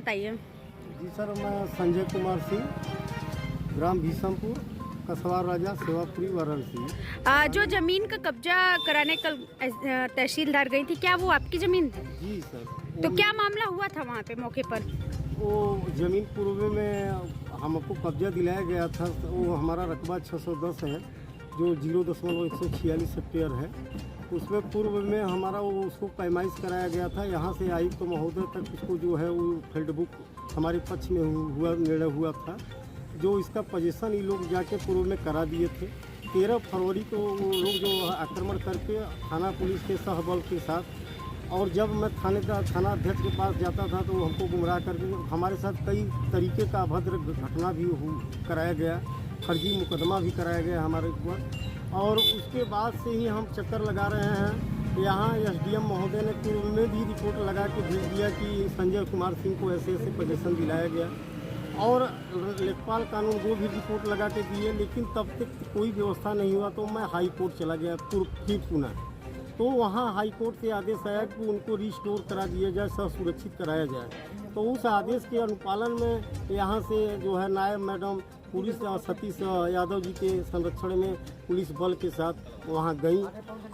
बताइए। जी सर, मैं संजय कुमार सिंह, ग्राम भीषमपुर, कसवार राजा, सेवापुरी, वाराणसी। जो जमीन का कब्जा कराने कल तहसीलदार गई थी, क्या वो आपकी जमीन थी? जी सर। तो क्या मामला हुआ था वहाँ पे मौके पर? वो जमीन पूर्व में हमको कब्जा दिलाया गया था। वो हमारा रकबा 610 है, जो 0.146 हेक्टेयर है। उसमें पूर्व में हमारा वो उसको पैमाइश कराया गया था। यहाँ से आयुक्त महोदय तक उसको जो है वो फील्ड बुक हमारे पक्ष में निर्णय हुआ था। जो इसका पोजीशन ये लोग जाके पूर्व में करा दिए थे। 13 फरवरी को वो लोग जो आक्रमण करके थाना पुलिस के सहबल के साथ, और जब मैं थाना अध्यक्ष के पास जाता था तो वो हमको गुमराह करके हमारे साथ कई तरीके का अभद्र घटना भी कराया गया, फर्जी मुकदमा भी कराया गया हमारे ऊपर। और उसके बाद से ही हम चक्कर लगा रहे हैं। यहाँ SDM महोदय ने पूर्व में भी रिपोर्ट लगा के भेज दिया कि संजय कुमार सिंह को ऐसे ऐसे पोजीशन दिलाया गया, और लेखपाल कानून को भी रिपोर्ट लगा के दिए, लेकिन तब तक कोई व्यवस्था नहीं हुआ। तो मैं हाई कोर्ट चला गया फिर पुनः। तो वहाँ हाई कोर्ट से आदेश आया कि उनको रिस्टोर करा दिया जाए, सुरक्षित कराया जाए। तो उस आदेश के अनुपालन में यहाँ से जो है नायब मैडम पुलिस सतीश यादव जी के संरक्षण में पुलिस बल के साथ वहाँ गई,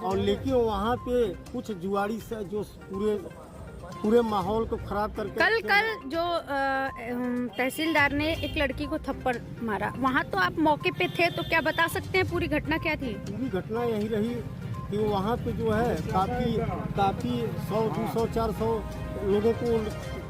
और लेकिन वहाँ पे कुछ जुआड़ी से जो पूरे माहौल को खराब करके कल जो तहसीलदार ने एक लड़की को थप्पड़ मारा, वहाँ तो आप मौके पे थे, तो क्या बता सकते हैं पूरी घटना क्या थी? पूरी घटना यही रही कि वहाँ पे जो है काफ़ी 100, 200, 400 लोगों को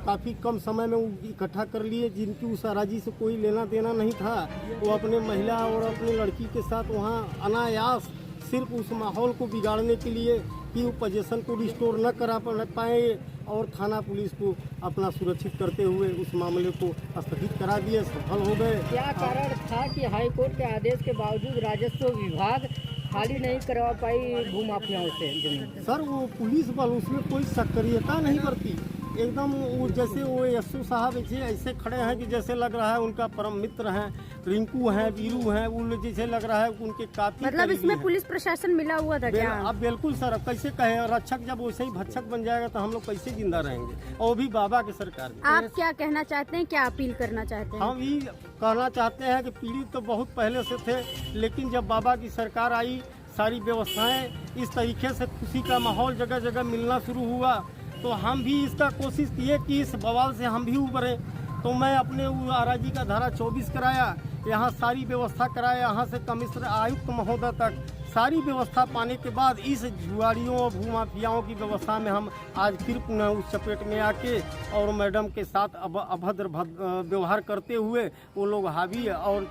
काफ़ी कम समय में इकट्ठा कर लिए, जिनकी उस अराजी से कोई लेना देना नहीं था। वो अपने महिला और अपने लड़की के साथ वहाँ अनायास सिर्फ उस माहौल को बिगाड़ने के लिए कि वो पोजीशन को रिस्टोर न करा पाए, और थाना पुलिस को अपना सुरक्षित करते हुए उस मामले को स्थगित करा दिए, सफल हो गए। क्या कारण था कि हाईकोर्ट के आदेश के बावजूद राजस्व विभाग खाली नहीं करवा पाई भूमाफियाओं से जमीन? सर, वो पुलिस बल उसमें कोई सक्रियता नहीं करती। एकदम वो जैसे वो SO साहब ऐसे खड़े हैं कि जैसे लग रहा है उनका परम मित्र हैं, रिंकू हैं, वीरू हैं, वो जैसे लग रहा है उनके काफी मतलब इसमें पुलिस प्रशासन मिला हुआ था क्या? अब बिल्कुल सर, अब कैसे कहे, रक्षक जब वैसे ही भक्षक बन जाएगा तो हम लोग कैसे जिंदा रहेंगे, और वो भी बाबा की सरकार में। आप क्या कहना चाहते हैं, क्या अपील करना चाहते हैं? हम ये कहना चाहते हैं कि पीड़ित तो बहुत पहले से थे, लेकिन जब बाबा की सरकार आई, सारी व्यवस्थाएं इस तरीके से खुशी का माहौल जगह जगह मिलना शुरू हुआ, तो हम भी इसका कोशिश किए कि इस बवाल से हम भी उबरें। तो मैं अपने अराजी का धारा 24 कराया, यहाँ सारी व्यवस्था कराया, यहाँ से कमिश्नर आयुक्त महोदय तक सारी व्यवस्था पाने के बाद इस जुआड़ियों और भूमाफियाओं की व्यवस्था में हम आज फिर पुनः उस चपेट में आके और मैडम के साथ अभद्र व्यवहार करते हुए वो लोग हावी और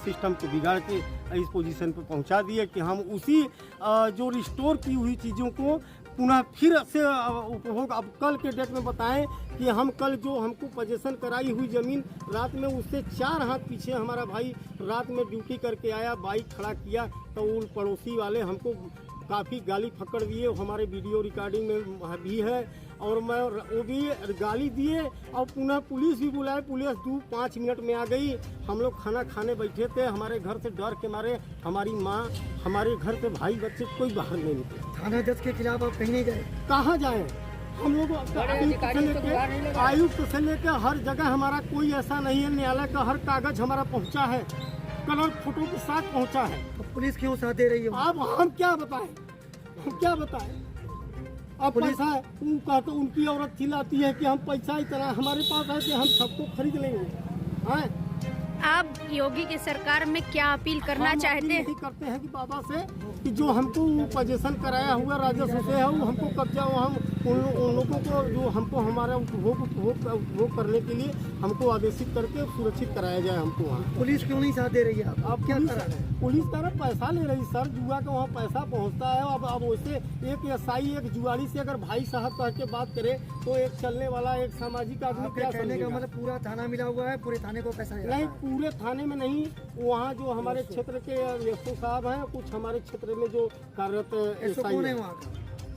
सिस्टम को बिगाड़ के इस पोजीशन पर पहुंचा दिए कि हम उसी जो रिस्टोर की हुई चीज़ों को पुनः फिर से उपभोग। अब कल के डेट में बताएं कि हम कल जो हमको पोजीशन कराई हुई ज़मीन रात में उससे 4 हाथ पीछे हमारा भाई रात में ड्यूटी करके आया, बाइक खड़ा किया, तो उन पड़ोसी वाले हमको काफ़ी गाली फकड़ दिए, हमारे वीडियो रिकॉर्डिंग में भी है, और मैं वो भी गाली दिए, और पुनः पुलिस भी बुलाए। पुलिस 5 मिनट में आ गई। हम लोग खाना खाने बैठे थे, हमारे घर से डर के मारे हमारी माँ, हमारे घर के भाई बच्चे कोई बाहर नहीं निकले। थाना अध्यक्ष के खिलाफ आप कहीं नहीं गए? कहाँ जाए हम लोग? आयुक्त से लेकर हर जगह हमारा कोई ऐसा नहीं है, न्यायालय का हर कागज हमारा पहुँचा है, कलर फोटो के साथ पहुँचा है। तो पुलिस क्यों साथ दे रही है? अब हम क्या बताएं, हम क्या बताएं? अब पैसा है, कहते उनकी औरत चिल्लाती है कि हम पैसा इतना हमारे पास है कि हम सबको खरीद लेंगे। हाँ, आप योगी की सरकार में क्या अपील करना चाहते हैं? करते हैं कि बाबा से कि जो हमको पोजीशन कराया हुआ राजस्व से है, वो हमको कब्जा, हम उन लोगों को जो हमको हमारा उपभोग करने के लिए हमको आदेशित करके सुरक्षित कराया जाए हमको वहाँ। पुलिस क्यों नहीं साथ दे रही है? आप क्या कर रहे हैं? पुलिस का पैसा ले रही सर, जुआ का वहाँ पैसा पहुँचता है। अब वैसे एक SI एक जुआड़ी से अगर भाई साहब कह के बात करे तो एक चलने वाला एक सामाजिक आदमी क्या समझेगा? मतलब पूरा थाना मिला हुआ है, पूरे थाने को पैसा नहीं, पूरे थाने में नहीं, वहाँ जो हमारे क्षेत्र के SO साहब हैं, कुछ हमारे क्षेत्र में जो कार्यरत SI है वहाँ का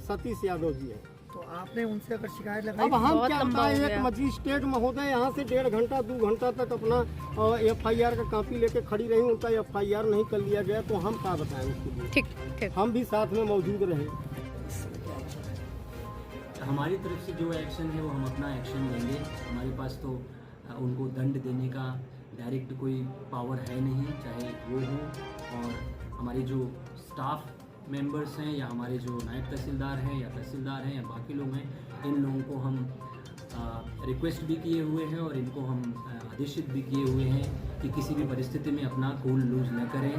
सतीश यादव जी है। तो आपने उनसे अगर शिकायत लगाई? अब हम क्या बताएं, एक मजिस्ट्रेट महोदय यहाँ से 1.5 घंटा 2 घंटा तक अपना FIR का कॉपी लेके खड़ी रही, उनका FIR नहीं कर लिया गया, तो हम क्या बताएं उसके लिए? ठीक, हम भी साथ में मौजूद रहे। हमारी तरफ से जो एक्शन है वो हम अपना एक्शन लेंगे। हमारे पास तो उनको दंड देने का डायरेक्ट कोई पावर है नहीं, चाहे वो हो। और हमारे जो स्टाफ मेंबर्स हैं या हमारे जो नायब तहसीलदार हैं या तहसीलदार हैं या बाकी लोग हैं, इन लोगों को हम रिक्वेस्ट भी किए हुए हैं और इनको हम आदेशित भी किए हुए हैं कि किसी भी परिस्थिति में अपना कूल लूज न करें,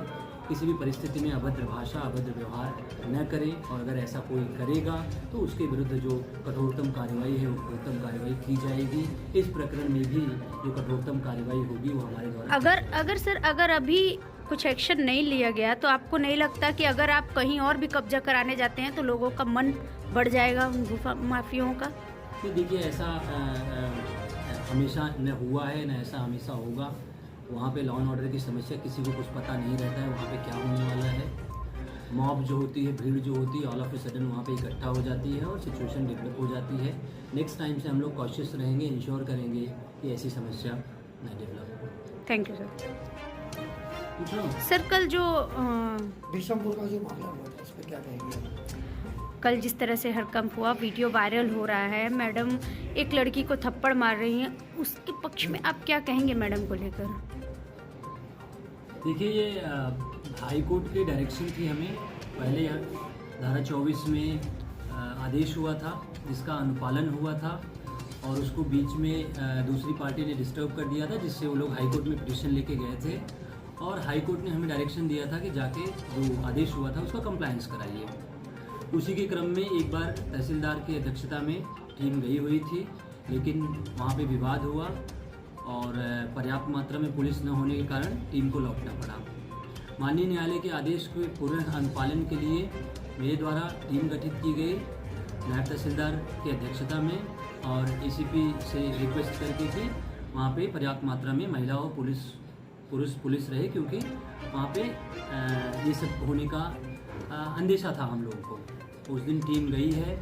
किसी भी परिस्थिति में अभद्र भाषा अभद्र व्यवहार न करें, और अगर ऐसा कोई करेगा तो उसके विरुद्ध जो कठोरतम कार्रवाई है वो कठोरतम कार्रवाई की जाएगी। इस प्रकरण में भी जो कठोरतम कार्रवाई होगी वो हमारे द्वारा। अगर सर अगर अभी कुछ एक्शन नहीं लिया गया तो आपको नहीं लगता कि अगर आप कहीं और भी कब्जा कराने जाते हैं तो लोगों का मन बढ़ जाएगा उन भू माफियाओं का? तो देखिए, ऐसा हमेशा न हुआ है, न ऐसा हमेशा होगा। वहाँ पे लॉ एंड ऑर्डर की समस्या किसी को कुछ पता नहीं रहता है वहाँ पे क्या होने वाला है। मॉब जो होती है, भीड़ जो होती है, ऑल ऑफ ए सडन वहाँ पे इकट्ठा हो जाती है और सिचुएशन डेवलप हो जाती है। नेक्स्ट टाइम से हम लोग कॉशियस रहेंगे, इंश्योर करेंगे कि ऐसी समस्या न डेवलप हो। Thank you sir. पूछो सर कल जो बिशनपुर का जो मामला हुआ था उस पर क्या कहेंगे? कल जिस तरह से हड़कंप हुआ, वीडियो वायरल हो रहा है, मैडम एक लड़की को थप्पड़ मार रही हैं, उसके पक्ष में आप क्या कहेंगे मैडम को लेकर? देखिए, ये हाई कोर्ट की डायरेक्शन थी हमें। पहले धारा 24 में आदेश हुआ था जिसका अनुपालन हुआ था और उसको बीच में दूसरी पार्टी ने डिस्टर्ब कर दिया था, जिससे वो लोग हाई कोर्ट में पिटीशन लेके गए थे और हाई कोर्ट ने हमें डायरेक्शन दिया था कि जाके जो आदेश हुआ था उसका कंप्लायंस कराइए। उसी के क्रम में एक बार तहसीलदार की अध्यक्षता में टीम गई हुई थी, लेकिन वहाँ पे विवाद हुआ और पर्याप्त मात्रा में पुलिस न होने के कारण टीम को लौटना पड़ा। माननीय न्यायालय के आदेश के पूर्ण अनुपालन के लिए मेरे द्वारा टीम गठित की गई नायब तहसीलदार की अध्यक्षता में और एसीपी से रिक्वेस्ट करके कि वहाँ पे पर्याप्त मात्रा में महिला और पुलिस रहे, क्योंकि वहाँ पे ये सब होने का अंदेशा था हम लोगों को। उस दिन टीम गई है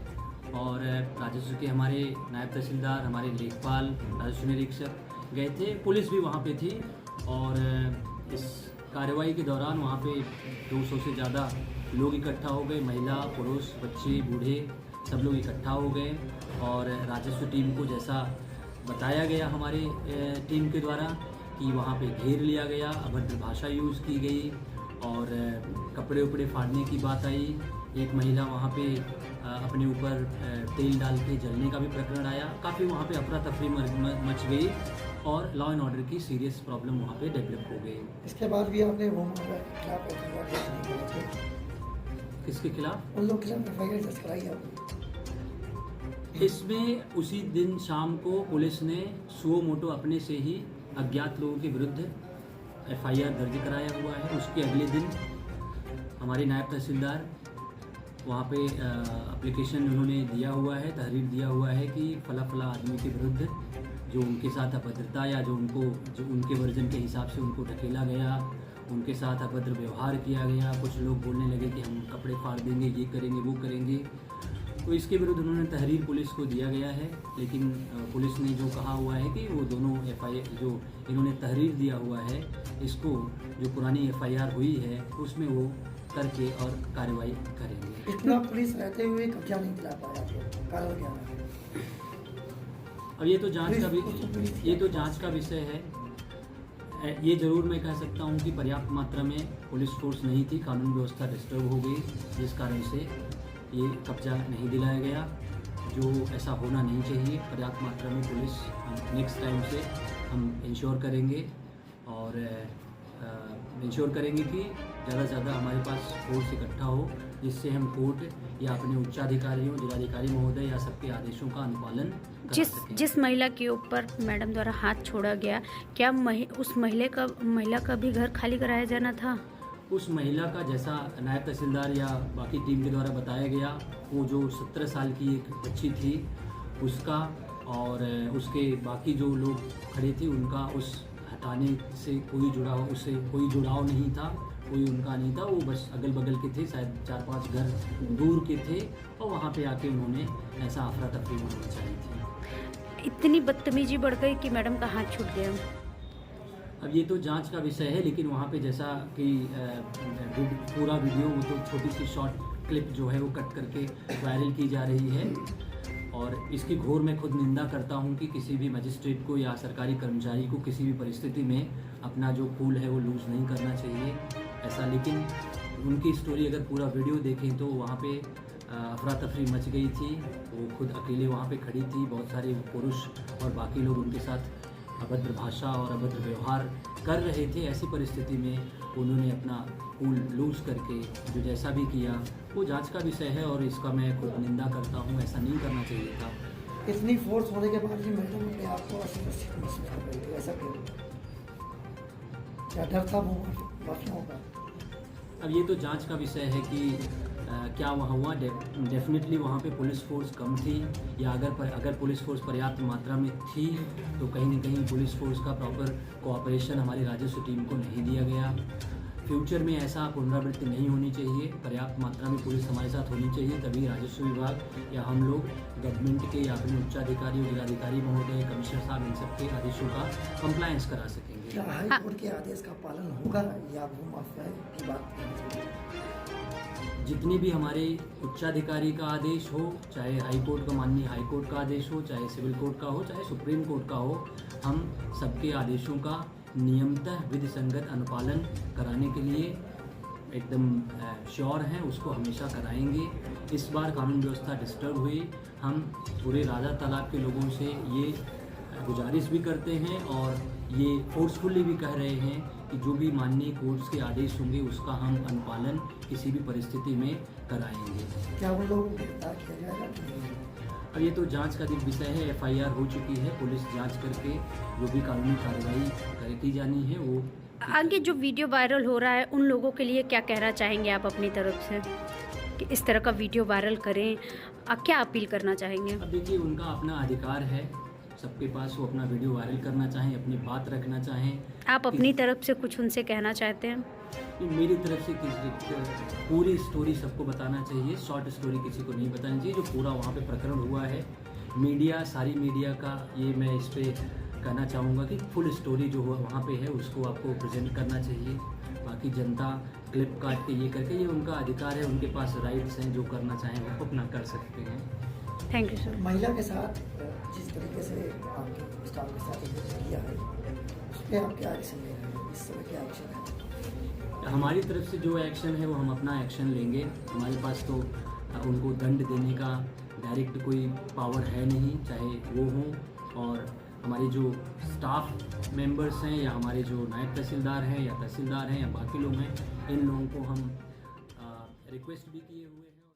और राजस्व के हमारे नायब तहसीलदार, हमारे लेखपाल, राजस्व निरीक्षक गए थे, पुलिस भी वहाँ पे थी और इस कार्रवाई के दौरान वहाँ पे 200 से ज़्यादा लोग इकट्ठा हो गए। महिला, पुरुष, बच्चे, बूढ़े सब लोग इकट्ठा हो गए और राजस्व टीम को जैसा बताया गया हमारे टीम के द्वारा कि वहाँ पे घेर लिया गया, अभद्र भाषा यूज़ की गई और कपड़े उपड़े फाड़ने की बात आई। एक महिला वहाँ पे अपने ऊपर तेल डाल के जलने का भी प्रकरण आया। काफ़ी वहाँ पे अफरा तफरी मच गई और लॉ एंड ऑर्डर की सीरियस प्रॉब्लम वहाँ पे डेवलप हो गई। इसके बाद भी आपने वो मामला के खिलाफ एफआईआर दर्ज नहीं कराई? किसके खिलाफ? उन लोग के खिलाफ एफआईआर दर्ज कराई आपने? इसमें उसी दिन शाम को पुलिस ने सुओ मोटो अपने से ही अज्ञात लोगों के विरुद्ध एफआईआर दर्ज कराया हुआ है। उसके अगले दिन हमारे नायब तहसीलदार वहाँ पे एप्लीकेशन उन्होंने दिया हुआ है, तहरीर दिया हुआ है कि फला फला आदमी के विरुद्ध जो उनके साथ अभद्रता या जो उनके वर्जन के हिसाब से उनको ढकेला गया, उनके साथ अभद्र व्यवहार किया गया। कुछ लोग बोलने लगे कि हम कपड़े फाड़ देंगे, ये करेंगे, वो करेंगे। तो इसके विरुद्ध उन्होंने तहरीर पुलिस को दिया गया है, लेकिन पुलिस ने जो कहा हुआ है कि वो दोनों एफआईआर जो इन्होंने तहरीर दिया हुआ है, इसको जो पुरानी एफआईआर हुई है उसमें वो करके और कार्रवाई करेंगे। इतना पुलिस रहते हुए कब्जा नहीं दिला पाया, कारण क्या है? अब ये तो जांच का विषय है। ये ज़रूर मैं कह सकता हूँ कि पर्याप्त मात्रा में पुलिस फोर्स नहीं थी, कानून व्यवस्था डिस्टर्ब हो गई, जिस कारण से ये कब्जा नहीं दिलाया गया, जो ऐसा होना नहीं चाहिए। पर्याप्त मात्रा में पुलिस नेक्स्ट टाइम से हम इंश्योर करेंगे और इंश्योर करेंगे कि ज़्यादा से ज़्यादा हमारे पास फोर्स इकट्ठा हो, जिससे हम कोर्ट या अपने उच्चाधिकारियों, जिलाधिकारी महोदय या सबके आदेशों का अनुपालन करा सकें। जिस महिला के ऊपर मैडम द्वारा हाथ छोड़ा गया, क्या उस महिला का भी घर खाली कराया जाना था? उस महिला का जैसा नायब तहसीलदार या बाकी टीम के द्वारा बताया गया, वो जो 17 साल की एक बच्ची थी उसका और उसके बाकी जो लोग खड़े थे उनका उस हटाने से कोई जुड़ाव नहीं था, कोई उनका नहीं था। वो बस अगल बगल के थे, शायद 4-5 घर दूर के थे और वहाँ पे आके उन्होंने ऐसा अफरा तफरी मचाई थी। इतनी बदतमीजी बढ़ गई कि मैडम का हाथ छूट गया। अब ये तो जांच का विषय है, लेकिन वहाँ पे जैसा कि पूरा वीडियो, वो तो छोटी सी शॉर्ट क्लिप जो है वो कट करके वायरल की जा रही है। और इसकी घोर मैं खुद निंदा करता हूं कि किसी भी मजिस्ट्रेट को या सरकारी कर्मचारी को किसी भी परिस्थिति में अपना जो कूल है वो लूज़ नहीं करना चाहिए ऐसा। लेकिन उनकी स्टोरी अगर पूरा वीडियो देखें तो वहाँ पे अफरा तफरी मच गई थी। वो खुद अकेले वहाँ पे खड़ी थी, बहुत सारे पुरुष और बाकी लोग उनके साथ अभद्र भाषा और अभद्र व्यवहार कर रहे थे। ऐसी परिस्थिति में उन्होंने अपना कूल लूज़ करके जो जैसा भी किया वो जांच का विषय है और इसका मैं खुद निंदा करता हूँ। ऐसा नहीं करना चाहिए था। इतनी फोर्स होने के बाद भी मैडम अपने आप को असुरक्षित महसूस कर रही थी, ऐसा क्यों? क्या डर था वो माफियाओं का? अब ये तो जांच का विषय है कि क्या वहाँ हुआ। डेफिनेटली वहाँ पे पुलिस फोर्स कम थी, या अगर पुलिस फोर्स पर्याप्त मात्रा में थी तो कहीं ना कहीं पुलिस फोर्स का प्रॉपर कोऑपरेशन हमारी राजस्व टीम को नहीं दिया गया। फ्यूचर में ऐसा पुनरावृत्ति नहीं होनी चाहिए। पर्याप्त मात्रा में पुलिस हमारे साथ होनी चाहिए, तभी राजस्व विभाग या हम लोग गवर्नमेंट के या अपने उच्चाधिकारी जिलाधिकारी महोदय, कमिश्नर साहब इन सब के आदेशों का कंप्लायंस करा सकेंगे। क्या हाई कोर्ट के आदेश का पालन होगा या भू माफिया की बात करनी चाहिए? जितनी भी हमारे उच्चाधिकारी का आदेश हो, चाहे हाई कोर्ट का माननीय हाई कोर्ट का आदेश हो, चाहे सिविल कोर्ट का हो, चाहे सुप्रीम कोर्ट का हो, हम सबके आदेशों का नियमतः विधि संगत अनुपालन कराने के लिए एकदम श्योर हैं, उसको हमेशा कराएंगे। इस बार कानून व्यवस्था डिस्टर्ब हुई, हम पूरे राजा तालाब के लोगों से ये गुजारिश भी करते हैं और ये फोर्सफुली भी कह रहे हैं कि जो भी माननीय कोर्ट्स के आदेश होंगे उसका हम अनुपालन किसी भी परिस्थिति में कराएंगे। क्या उन लोगों को गिरफ्तार किया जाएगा कि नहीं? अब ये तो जांच का विषय है। एफआईआर हो चुकी है, पुलिस जांच करके जो भी कानूनी कार्रवाई की जानी है वो। आगे जो वीडियो वायरल हो रहा है उन लोगों के लिए क्या कहना चाहेंगे आप अपनी तरफ से कि इस तरह का वीडियो वायरल करें? आप क्या अपील करना चाहेंगे? अब देखिए, उनका अपना अधिकार है, सबके पास वो अपना वीडियो वायरल करना चाहें, अपनी बात रखना चाहें। आप अपनी तरफ से कुछ उनसे कहना चाहते हैं? मेरी तरफ से पूरी स्टोरी सबको बताना चाहिए, शॉर्ट स्टोरी किसी को नहीं बतानी चाहिए। जो पूरा वहाँ पे प्रकरण हुआ है, मीडिया, सारी मीडिया का ये मैं इस पे कहना चाहूँगा कि फुल स्टोरी जो वहाँ पे है उसको आपको प्रेजेंट करना चाहिए। बाकी जनता क्लिप काट के ये करके, ये उनका अधिकार है, उनके पास राइट्स हैं, जो करना चाहें वो अपना कर सकते हैं। Thank you sir. महिला के साथ जिस तरीके से आपके स्टाफ के साथ किया है उस पर आप क्या एक्शन ले रहे हैं? इस समय क्या एक्शन है? हमारी तरफ से जो एक्शन है वो हम अपना एक्शन लेंगे। हमारे पास तो उनको दंड देने का डायरेक्ट कोई पावर है नहीं, चाहे वो हों और हमारे जो स्टाफ मेंबर्स हैं या हमारे जो नायब तहसीलदार हैं या तहसीलदार हैं या बाकी लोग हैं, इन लोगों को हम रिक्वेस्ट भी किए हुए हैं।